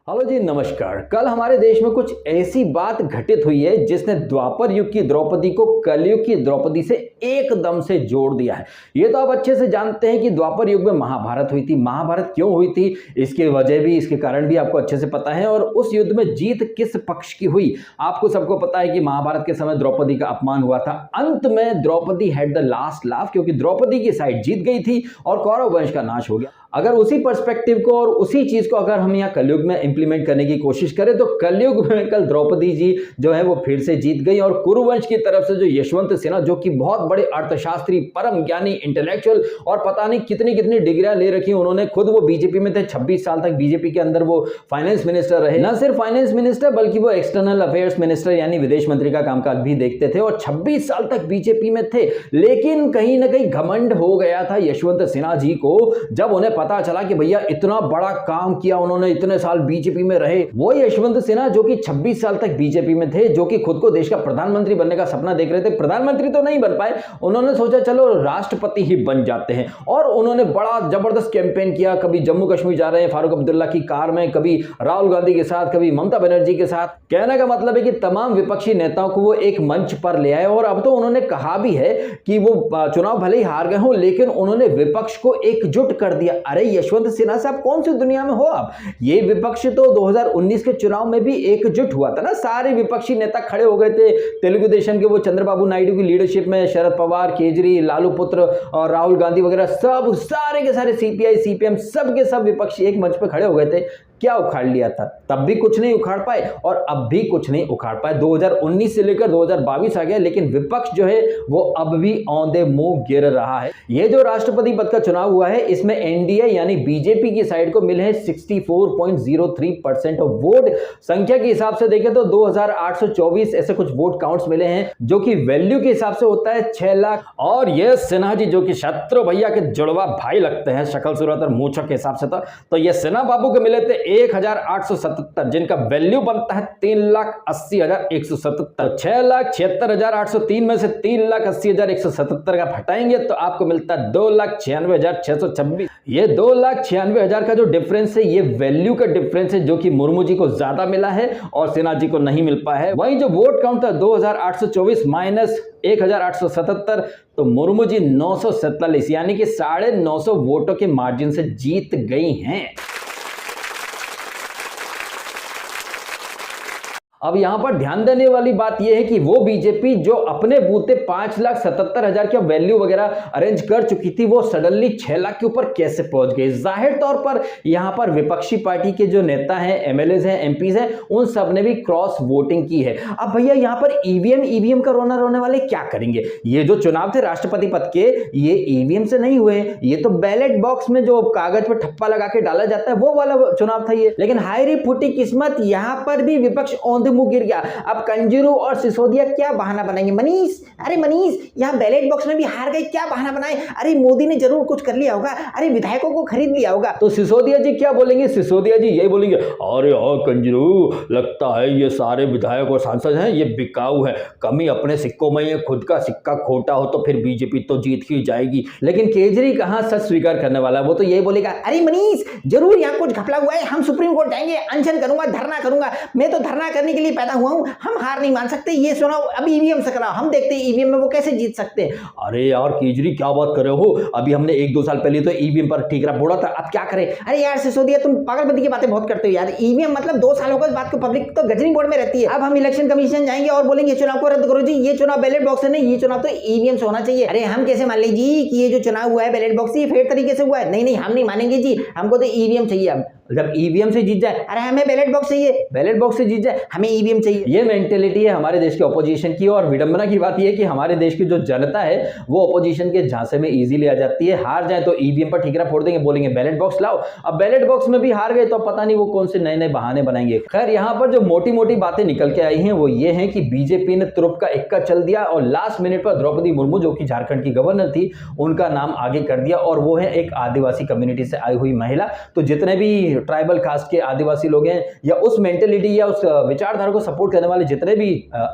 Hello जी, नमस्कार। कल हमारे देश में कुछ ऐसी बात घटित हुई है जिसने द्वापर युग की द्रौपदी को कलयुग की द्रौपदी से एकदम से जोड़ दिया है। ये तो आप अच्छे से जानते हैं कि द्वापर युग में महाभारत हुई थी। महाभारत क्यों हुई थी, इसके वजह भी, इसके कारण भी आपको अच्छे से पता है। और उस युद्ध में जीत किस पक्ष की हुई, आपको सबको पता है कि महाभारत के समय द्रौपदी का अपमान हुआ था। अंत में Draupadi had the last laugh, क्योंकि द्रौपदी की साइड जीत गई थी और कौरव वंश का नाश हो गया। अगर उसी पर्सपेक्टिव को और उसी चीज को अगर हम यहाँ कलयुग में इंप्लीमेंट करने की कोशिश करें तो कलयुग में कल द्रौपदी जी जो है वो फिर से जीत गई। और कुरुवंश की तरफ से जो यशवंत सिन्हा, जो कि बहुत बड़े अर्थशास्त्री, परम ज्ञानी, इंटेलेक्चुअल और पता नहीं कितनी कितनी डिग्रियां ले रखी, उन्होंने खुद वो बीजेपी में थे। 26 साल तक बीजेपी के अंदर वो फाइनेंस मिनिस्टर रहे। न सिर्फ फाइनेंस मिनिस्टर बल्कि वो एक्सटर्नल अफेयर्स मिनिस्टर यानी विदेश मंत्री का कामकाज भी देखते थे और 26 साल तक बीजेपी में थे। लेकिन कहीं ना कहीं घमंड हो गया था यशवंत सिन्हा जी को, जब उन्हें पता चला कि भैया इतना बड़ा काम किया उन्होंने, इतने साल बीजेपी में रहे। वो यशवंत सिन्हा जो कि 26 साल तक बीजेपी में थे, जो कि खुद को देश का प्रधानमंत्री बनने का सपना देख रहे थे। प्रधानमंत्री तो नहीं बन पाए, उन्होंने सोचा चलो राष्ट्रपति ही बन जाते हैं। और उन्होंने बड़ा जबरदस्त कैंपेन किया। कभी जम्मू कश्मीर जा रहे हैं फारूक अब्दुल्ला की कार में, कभी राहुल गांधी के साथ, कभी ममता बनर्जी के साथ। कहने का मतलब है कि तमाम विपक्षी नेताओं को वो एक मंच पर ले आए। और अब तो उन्होंने कहा भी है कि वो चुनाव भले ही हार गए हों लेकिन उन्होंने विपक्ष को एकजुट कर दिया। अरे यशवंत सिन्हा साहब, कौन सी दुनिया में हो आप? ये विपक्ष तो 2019 के चुनाव में भी एकजुट हुआ था ना। सारे विपक्षी नेता खड़े हो गए थे तेलुगु देशम के, वो चंद्रबाबू नायडू की लीडरशिप में शरद पवार, केजरी, लालू पुत्र और राहुल गांधी वगैरह सब, सारे के सारे सीपीआई, सीपीएम, सब के सब विपक्षी एक मंच पर खड़े हो गए थे। क्या उखाड़ लिया था? तब भी कुछ नहीं उखाड़ पाए और अब भी कुछ नहीं उखाड़ पाए। 2019 से लेकर 2022 आ गया लेकिन विपक्ष जो है वो अब भी औंधे मुंह गिर रहा है। ये जो राष्ट्रपति पद का चुनाव हुआ है इसमें एनडीए यानी बीजेपी की साइड को मिले हैं 64.03% ऑफ वोट। संख्या के हिसाब से देखें तो 2824 ऐसे कुछ वोट काउंट्स मिले हैं, जो कि वैल्यू के हिसाब से होता है 6 लाख। और ये सिन्हा जी जो कि शत्रु भैया के जुड़वा भाई लगते हैं शक्ल सूरत और मूंछों के हिसाब से, तो ये सिन्हा बाबू को मिले थे 1877, जिनका वैल्यू बनता है 3,80,177। 6,76,803 में से 3,80,177 का हटाएंगे तो आपको मिलता है 2,96,626। ये 2,96,000 का जो डिफरेंस है ये वैल्यू का डिफरेंस है, जो कि मुर्मू जी को ज्यादा मिला है और सिन्हा जी को नहीं मिल पाया है। वहीं जो वोट काउंट था 2,824 माइनस 1,877, तो मुर्मू जी 947 यानी कि 950 वोटों के मार्जिन से जीत गई हैं। अब यहां पर ध्यान देने वाली बात यह है कि वो बीजेपी जो अपने बूते 5,77,000 की वैल्यू वगैरह अरेंज कर चुकी थी, वो सडनली 6 लाख के ऊपर कैसे पहुंच गई? जाहिर तौर पर यहां पर विपक्षी पार्टी के जो नेता हैं, एमएलएज हैं, एमपीज हैं, उन सब ने भी क्रॉस वोटिंग की है। अब भैया यहां पर ईवीएम का रोने वाले क्या करेंगे? ये जो चुनाव थे राष्ट्रपति पद के, ये ईवीएम से नहीं हुए, ये तो बैलेट बॉक्स में जो कागज पर ठप्पा लगा के डाला जाता है वो वाला चुनाव था ये। लेकिन हाय रे फूटी किस्मत, यहां पर भी विपक्ष औंधे मुंह गिर गया। अब कंजूरू और सिसोदिया क्या बहाना बनाएंगे? मनीष, अरे मनीष, यहाँ बैलेट बॉक्स में भी हार गए, क्या बहाना बनाए? अरे मोदी ने जरूर कुछ कर लिया होगा, अरे विधायकों को खरीद लिया होगा। तो सिसोदिया जी क्या बोलेंगे? सिसोदिया जी यही बोलेंगे, अरे कंजूरू, लगता है ये सारे विधायक और सांसद हैं ये बिकाऊ है, कमी अपने सिक्कों में, ये खुद का सिक्का खोटा हो तो फिर बीजेपी तो जीत ही जाएगी। लेकिन केजरी कहां सच स्वीकार करने वाला, वो तो यही बोलेगा, अरे मनीष, जरूर यहाँ कुछ घपला हुआ है, हम सुप्रीम कोर्ट जाएंगे, अनशन करूंगा, धरना करूंगा, मैं तो धरना करने के लिए पैदा हुआ हूं, हम हार नहीं मान सकते, ये चुनाव अब ईवीएम से कराओ, हम देखते हैं ईवीएम में वो कैसे जीत सकते हैं। अरे यार केजरी क्या बात कर रहे हो, अभी हमने 1-2 साल पहले तो ईवीएम पर ठीकरा फोड़ा था, अब क्या करें? अरे यार सिसोदिया, तुम पागलपंती की बातें बहुत करते हो यार। ईवीएम मतलब 2 साल हो गए, इस बात को पब्लिक तो गजनी बोर्ड में रहती है। अब हम इलेक्शन कमीशन जाएंगे और बोलेंगे चुनाव को रद्द करो जी, ये चुनाव बैलेट बॉक्स से नहीं, ये चुनाव तो ईवीएम से होना चाहिए। अरे हम कैसे मान लें जी कि ये जो चुनाव हुआ है बैलेट बॉक्स से फेयर तरीके से हुआ है? नहीं, हम नहीं मानेंगे जी, हमको तो ईवीएम चाहिए। अब जब ईवीएम से जीत जाए, अरे हमें बैलेट बॉक्स चाहिए, बैलेट बॉक्स से जीत जाए, हमें ईवीएम चाहिए। ये मेंटेलिटी है हमारे देश के ऑपोजिशन की। और विडंबना की बात यह है कि हमारे देश की जो जनता है वो ऑपोजिशन के झांसे में इजीली आ जाती है। हार जाए तो ईवीएम पर ठीकरा फोड़ देंगे, बोलेंगे बैलेट बॉक्स लाओ। अब बैलेट बॉक्स में भी हार गए तो पता नहीं वो कौन से नए नए बहाने बनाएंगे। खैर यहाँ पर जो मोटी मोटी बातें निकल के आई हैं वो ये है कि बीजेपी ने तुरुप का इक्का चल दिया और लास्ट मिनट पर द्रौपदी मुर्मू जो कि झारखंड की गवर्नर थी, उनका नाम आगे कर दिया और वो है एक आदिवासी कम्युनिटी से आई हुई महिला। तो जितने भी ट्राइबल कास्ट के आदिवासी लोग हैं या उस मेंटेलिटी या उस विचारधारा को सपोर्ट करने वाले जितने भी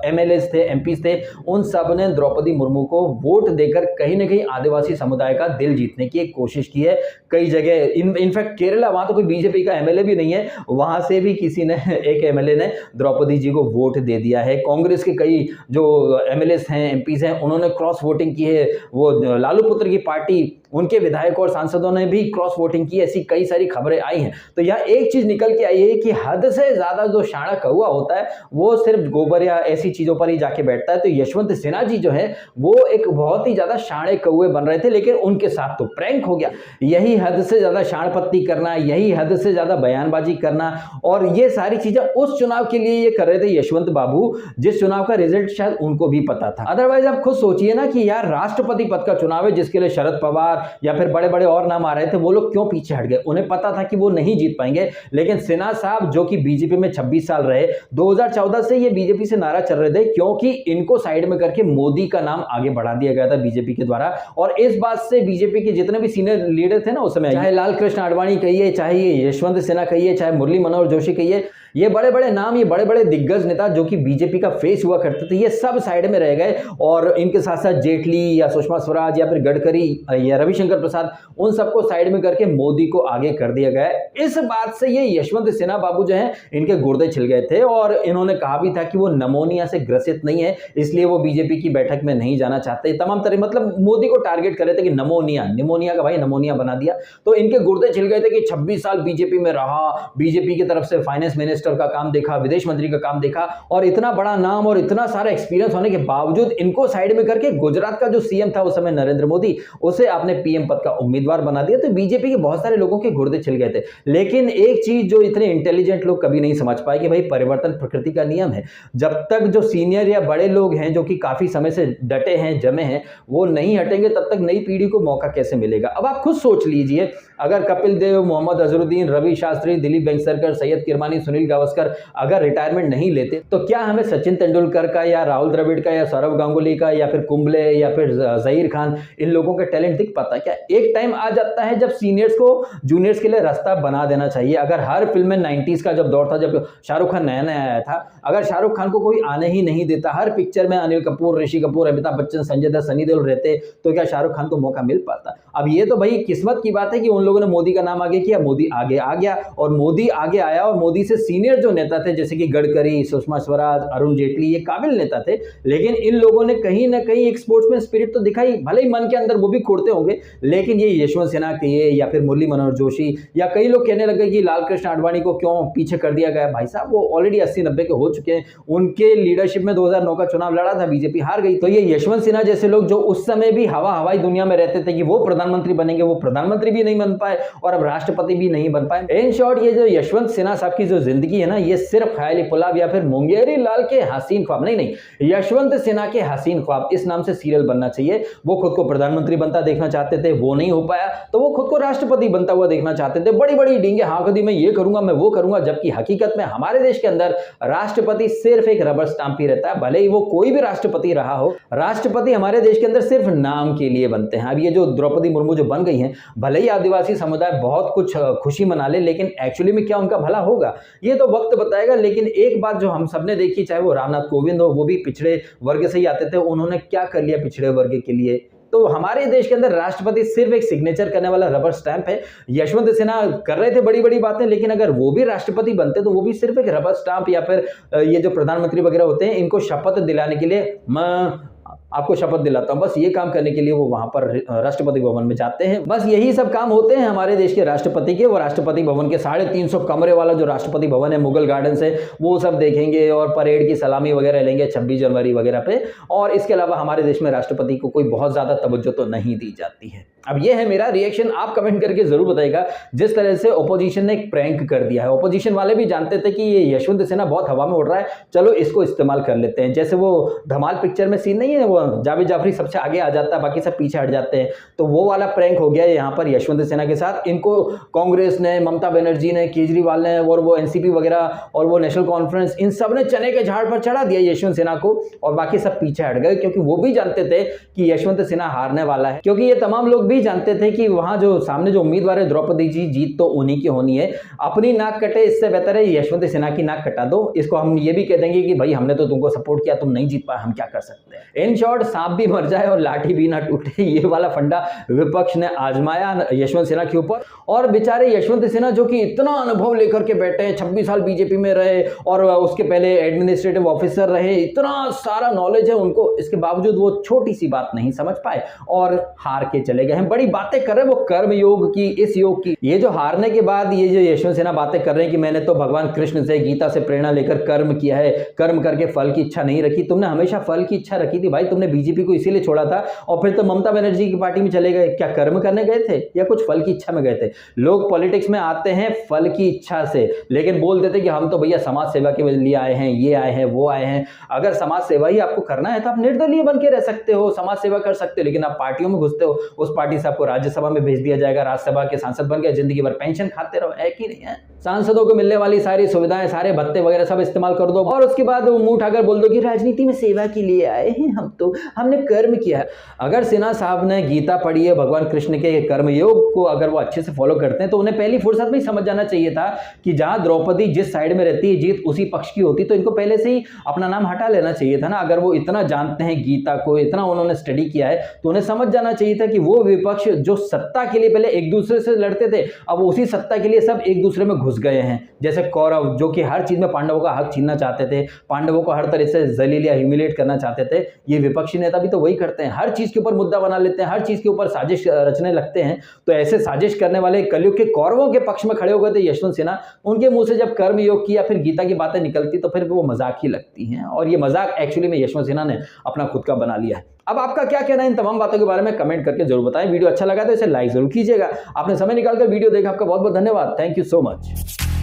एमएलएस थे, एमपीज थे, उन सब ने द्रौपदी मुर्मू को वोट देकर कहीं ना कहीं आदिवासी समुदाय का दिल जीतने की एक कोशिश की है। कई जगह इनफैक्ट केरला, वहां तो कोई बीजेपी का एमएलए भी नहीं है, वहां से भी किसी ने, एक एमएलए ने द्रौपदी जी को वोट दे दिया है। कांग्रेस के कई जो एमएलएस हैं, एमपीज हैं, उन्होंने क्रॉस वोटिंग की है। वो लालू पुत्र की पार्टी, उनके विधायकों और सांसदों ने भी क्रॉस वोटिंग की, ऐसी कई सारी खबरें आई हैं। तो यह एक चीज निकल के आई है कि हद से ज्यादा जो शाणा कौवा होता है वो सिर्फ गोबर या ऐसी चीजों पर ही जाके बैठता है। तो यशवंत सिन्हा जी जो है वो एक बहुत ही ज्यादा शाणे कौवे बन रहे थे, लेकिन उनके साथ तो प्रैंक हो गया। यही हद से ज्यादा शाणपत्ती करना, यही हद से ज्यादा बयानबाजी करना, और ये सारी चीजें उस चुनाव के लिए ये कर रहे थे यशवंत बाबू, जिस चुनाव का रिजल्ट शायद उनको भी पता था। अदरवाइज आप खुद सोचिए ना कि यार राष्ट्रपति पद का चुनाव है जिसके लिए शरद पवार या फिर बड़े बड़े और नाम आ रहे थे, वो लोग क्यों पीछे हट गए? उन्हें पता था कि वो नहीं जीत पाएंगे। लेकिन सिन्हा साहब जो कि बीजेपी में 26 साल रहे, 2014 से ये बीजेपी से नारा चल रहे थे क्योंकि इनको साइड में करके मोदी का नाम आगे बढ़ा दिया गया था बीजेपी के द्वारा। और इस बात से बीजेपी के जितने भी सीनियर लीडर थे ना उस समय, चाहे लाल कृष्ण आडवाणी कहिए, चाहे यशवंत सिन्हा कहिए, चाहे मुरली मनोहर जोशी कहिए, ये बड़े बड़े नाम, ये बड़े बड़े दिग्गज नेता जो कि बीजेपी का फेस हुआ करते थे, ये सब साइड में रह गए। और इनके साथ साथ जेटली या सुषमा स्वराज या फिर गडकरी या रविशंकर प्रसाद, उन सबको साइड में करके मोदी को आगे कर दिया गया। इस बात से ये यशवंत सिन्हा बाबू जो हैं, इनके गुर्दे छिल गए थे और इन्होंने कहा भी था कि वो नमोनिया से ग्रसित नहीं है, इसलिए वो बीजेपी की बैठक में नहीं जाना चाहते। तमाम तरह मतलब मोदी को टारगेट कर रहे थे कि निमोनिया का भाई नमोनिया बना दिया। तो इनके गुर्दे छिल गए थे कि 26 साल बीजेपी में रहा, बीजेपी की तरफ से फाइनेंस मिनिस्टर का काम देखा, विदेश मंत्री का काम देखा, और इतना बड़ा नाम और इतना सारा एक्सपीरियंस होने के बावजूद इनको साइड में करके गुजरात का जो सीएम था उस समय नरेंद्र मोदी, उसे आपने पीएम पद का उम्मीदवार बना दिया। तो बीजेपी के बहुत सारे लोगों के गुर्दे छिल गए थे। लेकिन एक चीज जो इतने इंटेलिजेंट लोग कभी नहीं समझ पाए कि भाई परिवर्तन प्रकृति का नियम है। जब तक जो सीनियर या बड़े लोग हैं जो कि काफी समय से डटे हैं, जमे हैं, वो नहीं हटेंगे, तब तक नई पीढ़ी को मौका कैसे मिलेगा? अब आप खुद सोच लीजिए, अगर कपिल देव, मोहम्मद अजहरुद्दीन, रवि शास्त्री, दिलीप वेंगसरकर, सैयद किरमानी, सुनील गावस्कर अगर रिटायरमेंट नहीं लेते, तो क्या हमें सचिन तेंदुलकर का या राहुल द्रविड़ का या सौरव गांगुली का या फिर कुंबले या फिर जहीर खान, इन लोगों का टैलेंट दिख पाता है क्या? एक टाइम आ जाता है जब सीनियर्स को जूनियर्स के लिए रास्ता बना देना चाहिए। अगर हर फिल्म में 90s का जब दौर था, जब शाहरुख खान नया नया आया था, अगर शाहरुख खान को कोई आने ही नहीं देता, हर पिक्चर में अनिल कपूर, ऋषि कपूर, अमिताभ बच्चन, संजय दत्त, सनी देओल रहते, तो क्या शाहरुख खान को मौका मिल पाता? अब ये तो भाई किस्मत की बात है कि उन लोगों ने मोदी का नाम आगे किया, मोदी आगे आ गया, और मोदी आगे आया, और मोदी से सीनियर जो नेता थे जैसे कि गडकरी, सुषमा स्वराज, अरुण जेटली, ये काबिल नेता थे। लेकिन इन लोगों ने कहीं ना कहीं एक स्पोर्ट्समैन स्पिरिट तो दिखाई, भले ही मन के अंदर वो भी खोड़ते होंगे। लेकिन ये यशवंत सिन्हा कहिए या फिर मुरली मनोहर जोशी, या कई लोग कहने लगे कि लाल कृष्ण आडवाणी को क्यों पीछे कर दिया गया। भाई साहब, वो ऑलरेडी 80-90 के हो चुके हैं। उनके लीडरशिप में 2009 का चुनाव लड़ा था, बीजेपी हार गई। तो ये यशवंत सिन्हा जैसे लोग जो उस समय भी हवाई दुनिया में रहते थे कि वो प्रधानमंत्री बनेंगे, वो प्रधानमंत्री भी नहीं बन पाए और अब राष्ट्रपति भी नहीं बन पाए। इन शॉर्ट, ये जो यशवंत सिन्हा साहब की जो जिंदगी है ना, ये सिर्फ ख्याली पुलाव या फिर मुंगेरी लाल के हसीन ख्वाब नहीं, यशवंत सिन्हा के हसीन ख्वाब, इस नाम से सीरियल बनना चाहिए। वो खुद को प्रधानमंत्री बनता देखना चाहते थे, वो नहीं हो पाया, तो वो खुद को राष्ट्रपति बनता हुआ देखना चाहते थे। बड़ी बड़ी डींगे हाँक दी, मैं ये करूंगा, मैं वो करूंगा, जबकि हकीकत में हमारे देश के अंदर राष्ट्रपति सिर्फ एक रबर स्टाम्प ही रहता है। भले ही वो कोई भी राष्ट्रपति रहा हो, राष्ट्रपति हमारे देश के अंदर सिर्फ नाम के लिए बनते हैं। अब ये जो द्रौपदी मुर्मू जो बन गई हैं, भले ही आदिवासी समुदाय बहुत कुछ खुशी मना ले, लेकिन एक्चुअली में क्या उनका भला होगा ये तो वक्त बताएगा। लेकिन एक बात जो हम सबने देखी, चाहे वो रामनाथ कोविंद हो, वो भी पिछड़े वर्ग से ही आते थे, उन्होंने क्या कर लिया पिछड़े वर्ग के लिए। तो हमारे देश के अंदर राष्ट्रपति सिर्फ एक सिग्नेचर करने वाला रबर स्टैंप है। यशवंत सिन्हा कर रहे थे बड़ी बड़ी बातें, लेकिन अगर वो भी राष्ट्रपति बनते तो वो भी सिर्फ एक रबर स्टैंप, या फिर ये जो प्रधानमंत्री वगैरह होते हैं, इनको शपथ दिलाने के लिए, मैं आपको शपथ दिलाता हूं, बस ये काम करने के लिए वो वहां पर राष्ट्रपति भवन में जाते हैं। बस यही सब काम होते हैं हमारे देश के राष्ट्रपति के। वो राष्ट्रपति भवन के 350 कमरे वाला जो राष्ट्रपति भवन है मुगल गार्डन से, वो सब देखेंगे और परेड की सलामी वगैरह लेंगे 26 जनवरी वगैरह पे। और इसके अलावा हमारे देश में राष्ट्रपति को कोई बहुत ज्यादा तवज्जो तो नहीं दी जाती है। अब ये है मेरा रिएक्शन, आप कमेंट करके जरूर बताइएगा। जिस तरह से ओपोजिशन ने एक प्रैंक कर दिया है, ओपोजिशन वाले भी जानते थे कि ये यशवंत सिन्हा बहुत हवा में उड़ रहा है, चलो इसको इस्तेमाल कर लेते हैं। जैसे वो धमाल पिक्चर में सीन नहीं है, वो तो जावेद जाफरी सबसे आगे आ जाता है, बाकी सब पीछे हट जाते हैं। तो वो वाला प्रैंक हो गया यहाँ पर यशवंत सिन्हा के साथ। इनको कांग्रेस ने, ममता बनर्जी ने, केजरीवाल ने और वो एनसीपी वगैरह और वो नेशनल कॉन्फ्रेंस, इन सब ने चने के झाड़ पर चढ़ा दिया यशवंत सिन्हा को, और बाकी सब पीछे हट गए, क्योंकि वो भी जानते थे कि यशवंत सिन्हा हारने वाला है। क्योंकि ये तमाम लोग भी जानते थे कि वहां जो सामने जो उम्मीदवार है द्रौपदी जी, जीत तो उन्हीं की होनी है। अपनी नाक कटे इससे बेहतर है यशवंत सिन्हा की नाक कटा दो। इसको हम ये भी कह देंगे कि भाई हमने तो तुमको सपोर्ट किया, तुम नहीं जीत पाए, हम क्या कर सकते हैं। इन शॉर्ट, सांप भी मर जाए और लाठी भी ना टूटे, ये वाला फंडा विपक्ष ने आजमाया यशवंत सिन्हा के ऊपर। और बेचारे यशवंत सिन्हा जो कि इतना अनुभव लेकर के बैठे हैं, 26 साल बीजेपी में रहे और उसके पहले एडमिनिस्ट्रेटिव ऑफिसर रहे, इतना सारा नॉलेज है उनको, इसके बावजूद वो छोटी सी बात नहीं समझ पाए और हार के चले गए हैं। बड़ी बातें कर रहे हैं वो कर्म योग की, इस योग की। ये जो हारने के बाद ये जो यशवंत सिन्हा बातें कर रहे हैं कि मैंने तो भगवान कृष्ण से, गीता से प्रेरणा लेकर कर्म किया है, कर्म करके फल की इच्छा नहीं रखी। तुमने हमेशा फल की इच्छा रखी थी भाई, तुमने बीजेपी को इसीलिए छोड़ा था और फिर तो ममता बनर्जी की पार्टी में चले गए। क्या कर्म करने गए थे या कुछ फल की इच्छा में गए थे? लोग पॉलिटिक्स में आते हैं फल की इच्छा से, लेकिन बोल देते कि हम तो भैया समाज सेवा के लिए आए हैं, ये आए हैं, वो आए हैं। अगर समाज सेवा ही आपको करना है तो आप निर्दलीय बन के रह सकते हो, समाज सेवा कर सकते हो, लेकिन आप पार्टियों में घुसते हो, उस पार्टी से आपको राज्यसभा में भेज दिया जाएगा, राज्यसभा के सांसद बन गए, जिंदगी भर पेंशन खाते रहो, है कि नहीं है? सांसदों को मिलने वाली सारी सुविधाएं, सारे भत्ते वगैरह सब इस्तेमाल कर दो और उसके बाद मुंह उठाकर बोल दो कि राजनीति में सेवा के लिए आए हैं हम, तो हमने कर्म किया। अगर सिन्हा साहब ने गीता पढ़ी है, भगवान कृष्ण के कर्म योग को अगर वो अच्छे से फॉलो करते हैं तो उन्हें पहली फुर्सत में समझ जाना चाहिए था कि जहां द्रौपदी जिस साइड में रहती है जीत उसी पक्ष की होती, तो इनको पहले से ही अपना नाम हटा लेना चाहिए था ना। अगर वो इतना जानते हैं गीता को, इतना उन्होंने स्टडी किया है, तो उन्हें समझ जाना चाहिए था कि वो विपक्ष जो सत्ता के लिए पहले एक दूसरे से लड़ते थे, अब उसी सत्ता के लिए सब एक दूसरे में घुस गए हैं। जैसे कौरव जो कि हर चीज में पांडवों का हक छीनना चाहते थे, पांडवों को हर तरह से जलील या ह्यूमिलेट करना चाहते थे, ये विपक्षी नेता भी तो वही करते हैं, हर चीज के ऊपर मुद्दा बना लेते हैं, हर चीज के ऊपर साजिश रचने लगते हैं। तो ऐसे साजिश करने वाले कलयुग के कौरवों के पक्ष में खड़े हो गए थे यशवंत सिन्हा। उनके मुंह से जब कर्म योग की या फिर गीता की बातें निकलती तो फिर वो मजाक ही लगती हैं, और ये मजाक एक्चुअली में यशवंत सिन्हा ने अपना खुद का बना लिया है। अब आपका क्या कहना है इन तमाम बातों के बारे में कमेंट करके जरूर बताएं। वीडियो अच्छा लगा तो इसे लाइक जरूर कीजिएगा। आपने समय निकालकर वीडियो देखा, आपका बहुत बहुत धन्यवाद। Thank you so much.